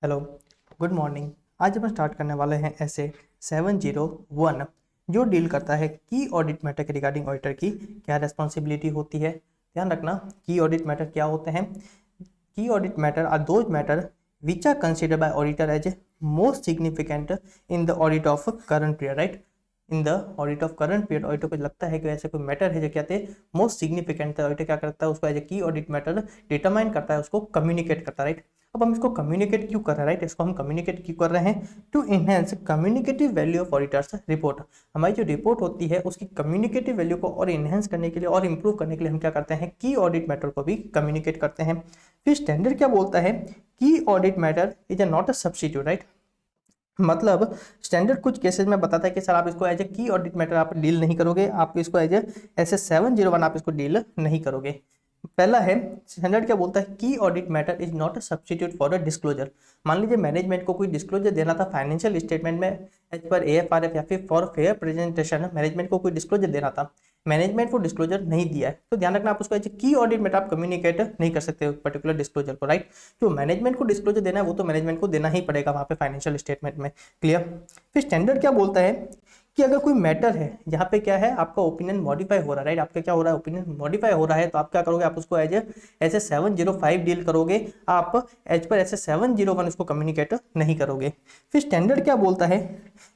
Hello, good morning. आज हम start करने वाले हैं ऐसे 701 जो डील करता है की ऑडिट मैटर के रिगार्डिंग ऑडिटर की क्या रिस्पॉन्सिबिलिटी होती है। ध्यान रखना, की ऑडिट मैटर क्या होते हैं। Key audit matter are those matter which are considered by auditor as a most significant in the audit of current period, right. In the audit of current period auditor को लगता है कि ऐसे कोई matter है जो कहते हैं मोस्ट सिग्निफिकेंट है, ऑडिटर क्या करता है उसको एज ए की ऑडिट मैटर डिटरमाइन करता है, उसको कम्युनिकेट करता है, राइट। अब हम इसको कम्युनिकेट क्यों कर रहे हैं, राइट। इसको हम कम्युनिकेट क्यों कर रहे हैं? To enhance communicative value of auditor's report. हमारी जो रिपोर्ट होती है उसकी कम्युनिकेटिव वैल्यू को और इनहेंस करने के लिए और इंप्रूव करने के लिए हम क्या करते हैं, की ऑडिट मैटर को भी कम्युनिकेट करते हैं। फिर स्टैंडर्ड क्या बोलता है, की audit matter is not a substitute, right. मतलब स्टैंडर्ड कुछ केसेस में बताता है कि सर आप इसको एज ए की ऑडिट मैटर आप डील नहीं करोगे, आप इसको एज ए 701 आप इसको डील नहीं करोगे। पहला है स्टैंडर्ड क्या बोलता है, की audit matter is not a substitute for a disclosure. मान लीजिए मैनेजमेंट को कोई डिस्क्लोजर देना था फाइनेंशियल स्टेटमेंट में एज पर AFRF या फिर फॉर फेयर प्रेजेंटेशन, मैनेजमेंट को कोई डिस्क्लोजर देना था, मैनेजमेंट को डिस्क्लोजर नहीं दिया है, तो ध्यान रखना आप उसको एज की ऑडिट मैटर आप कम्युनिकेट नहीं कर सकते पर्टिकुलर डिस्क्लोजर को, राइट। जो मैनेजमेंट को डिस्क्लोजर देना है वो तो मैनेजमेंट को देना ही पड़ेगा वहाँ पे फाइनेंशियल स्टेटमेंट में। क्लियर। फिर स्टैंडर्ड क्या बोलता है कि अगर कोई मैटर है जहाँ पे क्या है आपका ओपिनियन मॉडिफाई हो रहा है, राइट, आपका क्या हो रहा है ओपिनियन मॉडिफाई हो रहा है, तो आप क्या करोगे, आप उसको एज ए 705 डील करोगे, आप एज पर ऐसे 701 इसको कम्युनिकेट नहीं करोगे। फिर स्टैंडर्ड क्या बोलता है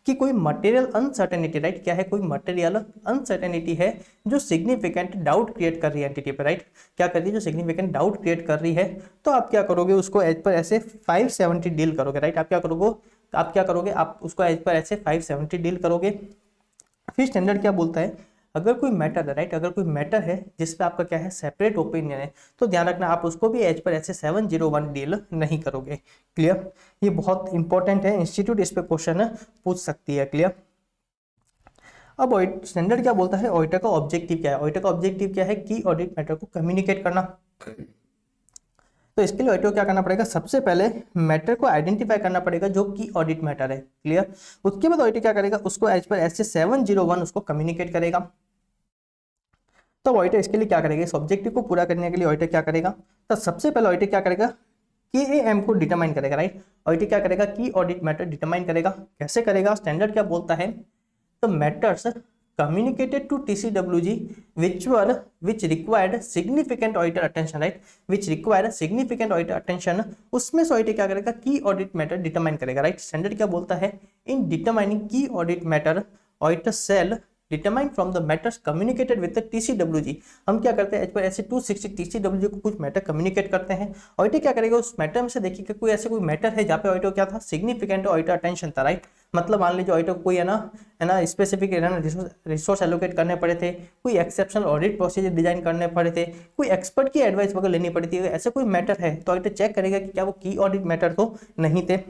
कि कोई मटेरियल अनसर्टेनिटी, राइट, क्या है, कोई मटेरियल अनसर्टेनिटी है जो सिग्निफिकेंट डाउट क्रिएट कर रही है एंटिटी पे, राइट, क्या कर रही है, जो सिग्निफिकेंट डाउट क्रिएट कर रही है, तो आप क्या करोगे, उसको एज पर ऐसे 570 डील करोगे, राइट। आप क्या करोगे, आप उसको एज पर ऐसे 570 डील करोगे। फिर स्टैंडर्ड क्या बोलता है, अगर कोई मैटर है, राइट, अगर कोई मैटर है जिसपे आपका क्या है सेपरेट ओपिनियन है, तो ध्यान रखना आप उसको भी एज पर ऐसे 701 डील नहीं करोगे। क्लियर। ये बहुत इंपॉर्टेंट है, इंस्टीट्यूट इस पे क्वेश्चन पूछ सकती है। क्लियर। अब स्टैंडर्ड क्या बोलता है, ऑडिटर का ऑब्जेक्टिव क्या है, ऑडिटर का ऑब्जेक्टिव क्या है, की ऑडिट मैटर को कम्युनिकेट करना। तो इसके लिए ऑडिटर को क्या करना पड़ेगा, सबसे पहले मैटर को आइडेंटिफाई करना पड़ेगा जो की ऑडिट मैटर है। क्लियर। उसके बाद ऑडिटर क्या करेगा, उसको एज पर ऐसे 701 उसको कम्युनिकेट करेगा। तो ऑडिटर इसके लिए क्या करेगा, इस ऑब्जेक्टिव को पूरा करने के लिए ऑडिटर क्या करेगा, तो सबसे पहले ऑडिटर क्या करेगा, KAM को डिटरमाइन करेगा, राइट। ऑडिटर क्या करेगा, की ऑडिट मैटर डिटरमाइन करेगा। कैसे करेगा, स्टैंडर्ड क्या बोलता है, तो matters communicated to TCWG which required significant auditor attention, right, which required significant auditor attention, उसमें से ऑडिटर क्या करेगा, की ऑडिट मैटर डिटरमाइन करेगा, राइट। स्टैंडर्ड क्या बोलता है, in determining key audit matter auditor shall determine from the matters communicated with the TCWG। हम क्या करते हैं, ऐसे 260 TCWG को कुछ मैटर कम्युनिकेट करते हैं, ऑडिटर क्या करेगा, उस मैटर में से देखिए कोई ऐसे कोई मैटर है जहाँ पे ऑडिटर क्या था, सिग्निफिकेंट ऑडिटर अटेंशन था, राइट। मतलब मान लीजिए ऑडिटर को कोई है ना स्पेसिफिक रिसोर्स एलोकेट करने पड़े थे, कोई एक्सेप्शनल ऑडिट प्रोसीजर डिजाइन करने पड़े थे, कोई एक्सपर्ट की एडवाइस वगैरह लेनी पड़ी थी, ऐसे कोई मैटर है तो ऑडिटर चेक करेगा कि क्या वो की ऑडिट मैटर तो नहीं थे।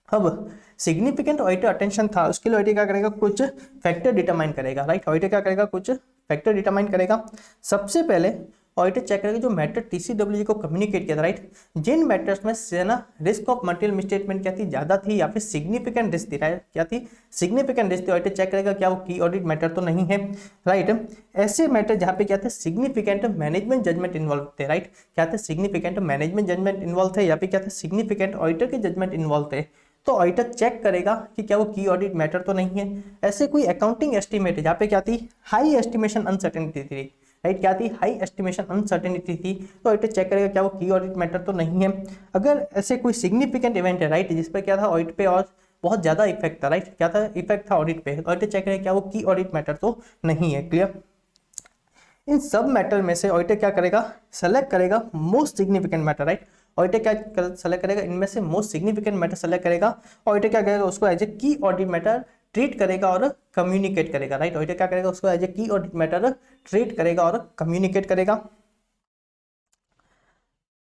अब सिग्निफिकेंट ऑडिटर अटेंशन था, उसके लिए ऑडिटर क्या करेगा, कुछ फैक्टर डिटरमाइन करेगा, राइट। ऑडिटर क्या करेगा, कुछ फैक्टर डिटरमाइन करेगा। सबसे पहले ऑडिटर चेक करेगा जो मैटर TCWG को कम्युनिकेट किया था, राइट, जिन मैटर्स में से ना रिस्क ऑफ मटेरियल मिसस्टेटमेंट क्या थी, ज्यादा थी या फिर सिग्निफिकेंट रिस्क थी, राइट, क्या थी, सिग्निफिकेंट रिस्क थी, ऑडिटर चेक करेगा क्या वो की ऑडिट मैटर तो नहीं है, राइट। ऐसे मैटर जहाँ पे क्या थे, सिग्निफिकेंट मैनेजमेंट जजमेंट इन्वॉल्व थे, राइट, क्या थे, सिग्निफिकेंट मैनेजमेंट जजमेंट इन्वॉल्व थे, या फिर क्या थे, सिग्निफिकेंट ऑडिटर के जजमेंट इन्वॉल्व थे, तो ऑडिटर चेक करेगा कि क्या वो की ऑडिट मैटर तो नहीं है। ऐसे कोई अकाउंटिंग एस्टिमेट है जहाँ पे क्या थी, हाई एस्टिमेशन अनसर्टेनिटी थी, राइट, क्या थी, हाई एस्टिमेशन अनसर्टेनिटी थी, तो ऑडिटर चेक करेगा क्या वो की ऑडिट मैटर तो नहीं है। अगर ऐसे कोई सिग्निफिकेंट इवेंट है, राइट, जिस पे क्या था ऑडिट पे और बहुत ज्यादा इफेक्ट था, राइट, क्या था, इफेक्ट था ऑडिट पे, ऑडिटर चेक करेगा क्या वो की ऑडिट मैटर तो नहीं है। क्लियर। इन सब मैटर में से ऑडिटर क्या करेगा, सेलेक्ट करेगा most significant matter, right. Auditor क्या सेलेक्ट करेगा, इनमें से मोस्ट सिग्निफिकेंट मैटर सेलेक्ट करेगा, ऑडिटर क्या करेगा, उसको एज ए की ऑडिट मैटर ट्रीट करेगा और कम्युनिकेट करेगा, राइट। ऑडिटर क्या करेगा, उसको एज ए की ऑडिट मैटर ट्रीट करेगा और कम्युनिकेट करेगा।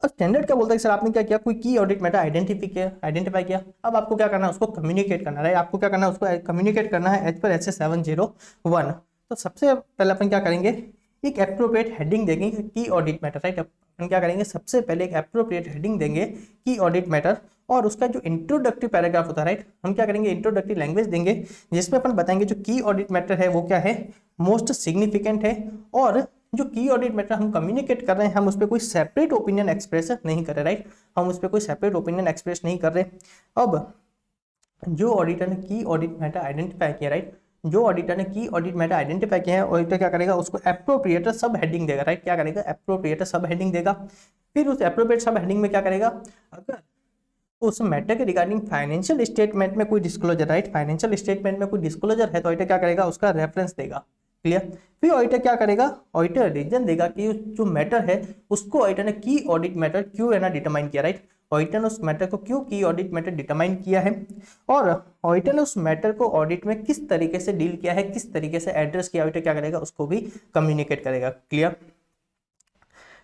और स्टैंडर्ड क्या बोलता है, सर आपने क्या किया, कोई की ऑडिट मैटर आइडेंटिफाई किया, अब आपको क्या करना है, उसको कम्युनिकेट करना है, राइट, आपको क्या करना है, उसको कम्युनिकेट करना है एज पर ऐसे 701। तो सबसे पहले अपन क्या करेंगे, एक एप्रोप्रिएट हेडिंग देंगे की ऑडिट मैटर, राइट। अपन क्या करेंगे, सबसे पहले एक एप्रोप्रिएट हेडिंग देंगे की ऑडिट मैटर, और उसका जो इंट्रोडक्टरी पैराग्राफ होता है, राइट, हम क्या करेंगे, इंट्रोडक्टरी लैंग्वेज देंगे जिसमें अपन बताएंगे जो की ऑडिट मैटर है वो क्या है, मोस्ट सिग्निफिकेंट है और जो की ऑडिट मैटर हम कम्युनिकेट कर रहे हैं, हम उस पर कोई सेपरेट ओपिनियन एक्सप्रेस नहीं कर रहे, राइट, हम उस पर कोई सेपरेट ओपिनियन एक्सप्रेस नहीं कर रहे। अब जो ऑडिटर ने की ऑडिट मैटर आइडेंटिफाई किया, राइट, जो ऑडिटर ने की ऑडिट मैटर आइडेंटिफाई किया है, ऑडिटर क्या करेगा, उसको एप्रोप्रिएट सब हेडिंग देगा, राइट, क्या करेगा, एप्रोप्रिएट सब हेडिंग देगा। फिर उस एप्रोप्रिएट सब हेडिंग में क्या करेगा, अगर उस मैटर के रिगार्डिंग फाइनेंशियल स्टेटमेंट में कोई डिस्क्लोजर, राइट, फाइनेंशियल स्टेटमेंट में कोई डिस्क्लोजर है तो ऑडिटर क्या करेगा, उसका रेफरेंस देगा। क्लियर। फिर ऑडिटर क्या करेगा, ऑडिटर रीजन देगा कि जो मैटर है उसको ऑडिटर ने की ऑडिट मैटर क्यों है ना डिटरमाइन किया, राइट, ऑडिटर ने उस मैटर को क्यों की ऑडिट मैटर डिटरमाइन किया है, और ऑडिटर ने उस मैटर को ऑडिट में किस तरीके से डील किया है, किस तरीके से एड्रेस किया, ऑडिटर क्या करेगा, उसको भी कम्युनिकेट करेगा। क्लियर।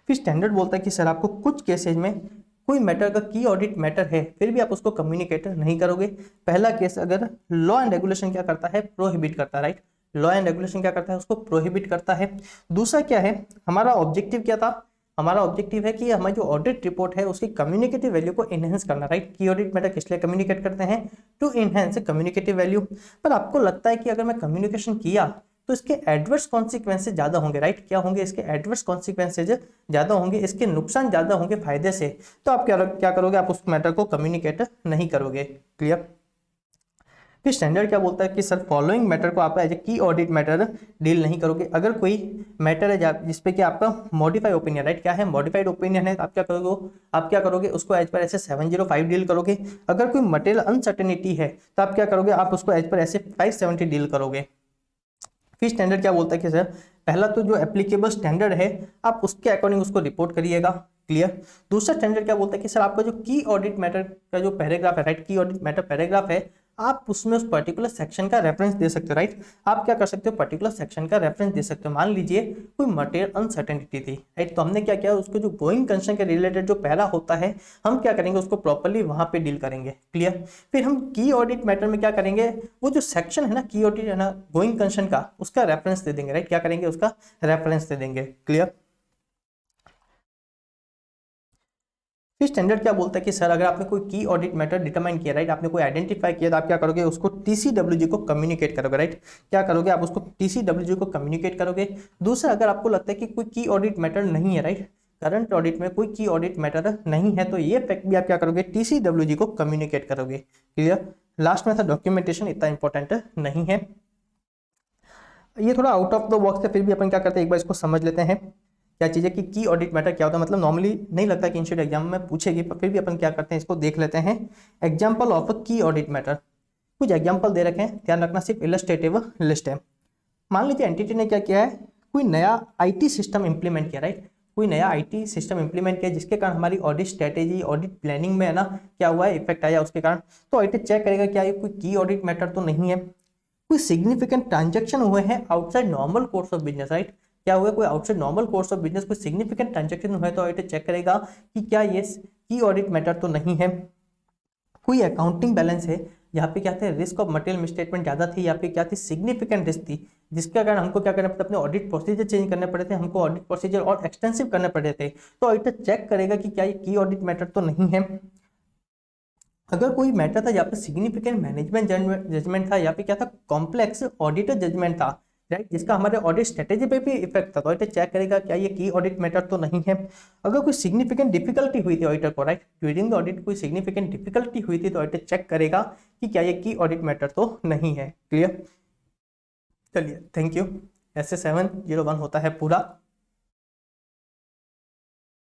फिर स्टैंडर्ड बोलता है कि सर आपको कुछ केसेज में कोई मैटर का की ऑडिट मैटर है फिर भी आप उसको कम्युनिकेट नहीं करोगे। पहला केस, अगर लॉ एंड रेगुलेशन क्या करता है, प्रोहिबिट करता है, राइट, लॉ एंड रेगुलेशन क्या करता है, उसको प्रोहिबिट करता है। दूसरा क्या है, हमारा ऑब्जेक्टिव क्या था, हमारा ऑब्जेक्टिव है कि हमारी जो ऑडिट रिपोर्ट है उसकी कम्युनिकेटिव वैल्यू को इनहेंस करना, राइट, की ऑडिट मैटर किस लिए कम्युनिकेट करते हैं, टू इनहेंस कम्युनिकेटिव वैल्यू। पर आपको लगता है कि अगर मैं कम्युनिकेशन किया तो इसके एडवर्स कॉन्सिक्वेंसेज ज्यादा होंगे, राइट, क्या होंगे, इसके एडवर्स कॉन्सिक्वेंसेज ज्यादा होंगे, इसके नुकसान ज्यादा होंगे फायदे से, तो आप क्या करोगे, आप उस मैटर को कम्युनिकेट नहीं करोगे। क्लियर। फिर स्टैंडर्ड क्या बोलता है कि सर फॉलोइंग मैटर को आप एज ए की ऑडिट मैटर डील नहीं करोगे। अगर कोई मैटर है जिसपे कि आपका मॉडिफाइड ओपिनियन, राइट, क्या है, मॉडिफाइड ओपिनियन है, आप क्या करोगे उसको एज पर ऐसे 705 डील करोगे। अगर कोई मटेरियल अनसर्टेनिटी है तो आप क्या करोगे, आप उसको एज पर ऐसे 570 डील करोगे। फिर स्टैंडर्ड क्या बोलता है कि सर पहला तो जो एप्लीकेबल स्टैंडर्ड है आप उसके अकॉर्डिंग उसको रिपोर्ट करिएगा। क्लियर। दूसरा स्टैंडर्ड क्या बोलता है कि सर आपका जो की ऑडिट मैटर का जो पैराग्राफ है, राइट, की ऑडिट मैटर पैराग्राफ है, आप उसमें उस पर्टिकुलर सेक्शन का रेफरेंस दे सकते हो, राइट, आप क्या कर सकते हो, पर्टिकुलर सेक्शन का रेफरेंस दे सकते हो। मान लीजिए कोई मटेरियल अनसर्टेनिटी थी, राइट, तो हमने क्या किया, उसको जो गोइंग कंसर्न के रिलेटेड जो पैरा होता है हम क्या करेंगे, उसको प्रॉपर्ली वहां पे डील करेंगे। क्लियर। फिर हम की ऑडिट मैटर में क्या करेंगे, वो जो सेक्शन है ना की ऑडिट है ना गोइंग कंसर्न का, उसका रेफरेंस दे देंगे, राइट, क्या करेंगे, उसका रेफरेंस दे देंगे। क्लियर। फिर स्टैंडर्ड क्या बोलता है कि सर अगर आपने कोई की ऑडिट मैटर डिटरमाइन किया, राइट, आपने कोई आइडेंटिफाई किया तो आप क्या करोगे, उसको टीसीडब्ल्यूजी को कम्युनिकेट करोगे, राइट, क्या करोगे, आप उसको टीसीडब्ल्यूजी को कम्युनिकेट करोगे। दूसरा, अगर आपको लगता है कि कोई की ऑडिट मैटर नहीं है, राइट, करंट ऑडिट में कोई की ऑडिट मैटर नहीं है, तो ये फैक्ट भी आप क्या करोगे, टीसीडब्ल्यूजी को कम्युनिकेट करोगे। क्लियर। लास्ट में था डॉक्यूमेंटेशन, इतना इंपॉर्टेंट नहीं है, ये थोड़ा आउट ऑफ द बॉक्स है, फिर भी अपन क्या करते हैं एक बार इसको समझ लेते हैं क्या चीज़ है कि की ऑडिट मैटर क्या होता है। मतलब नॉर्मली नहीं लगता कि इंस्टीट्यूट एग्जाम में पूछेगी, पर फिर भी अपन क्या करते हैं इसको देख लेते हैं। एग्जाम्पल ऑफ अ की ऑडिट मैटर, कुछ एग्जाम्पल दे रखे हैं, ध्यान रखना, सिर्फ इलस्ट्रेटिव लिस्ट है। मान लीजिए एंटिटी ने क्या किया है, कोई नया आईटी सिस्टम इंप्लीमेंट किया, राइट, कोई नया आईटी सिस्टम इंप्लीमेंट किया जिसके कारण हमारी ऑडिट स्ट्रेटेजी, ऑडिट प्लानिंग में है ना क्या हुआ है, इफेक्ट आया उसके कारण। तो ऑडिटर चेक करेगा क्या ये कोई की ऑडिट मैटर तो नहीं है, कोई सिग्निफिकेंट ट्रांजेक्शन हुए हैं outside normal course of business, right, क्या हुआ, कोई outside normal course of business कोई सिग्निफिकेंट ट्रांजेक्शन हुआ है तो ऑडिटर चेक करेगा कि क्या ये की ऑडिट मैटर तो नहीं है। कोई अकाउंटिंग बैलेंस है यहाँ पे क्या थे, रिस्क ऑफ मटेरियल मिसस्टेटमेंट ज्यादा थी, या फिर क्या थी, सिग्निफिकेंट रिस्क थी, जिसके कारण हमको क्या करना पड़ता, अपने ऑडिट प्रोसीजर चेंज करने पड़े थे, हमको ऑडिट प्रोसीजर और एक्सटेंसिव करने पड़े थे। तो ऑडिटर चेक करेगा कि क्या ये की ऑडिट मैटर तो नहीं है। अगर कोई मैटर था जहाँ पे सिग्निफिकेंट मैनेजमेंट जजमेंट था, या फिर क्या था, कॉम्प्लेक्स ऑडिटर जजमेंट था, राइट, जिसका हमारे ऑडिट स्ट्रेटेजी पे भी इफेक्ट था, तो ऑडिटर चेक करेगा क्या ये की ऑडिट मैटर तो नहीं है। अगर कोई सिग्निफिकेंट डिफिकल्टी हुई थी ऑडिटर को, राइट, ड्यूरिंग द ऑडिट कोई सिग्निफिकेंट डिफिकल्टी हुई थी तो ऑडिटर चेक करेगा कि क्या ये की ऑडिट मैटर तो नहीं है। क्लियर। चलिए, थैंक यू। ऐसे 701 होता है पूरा।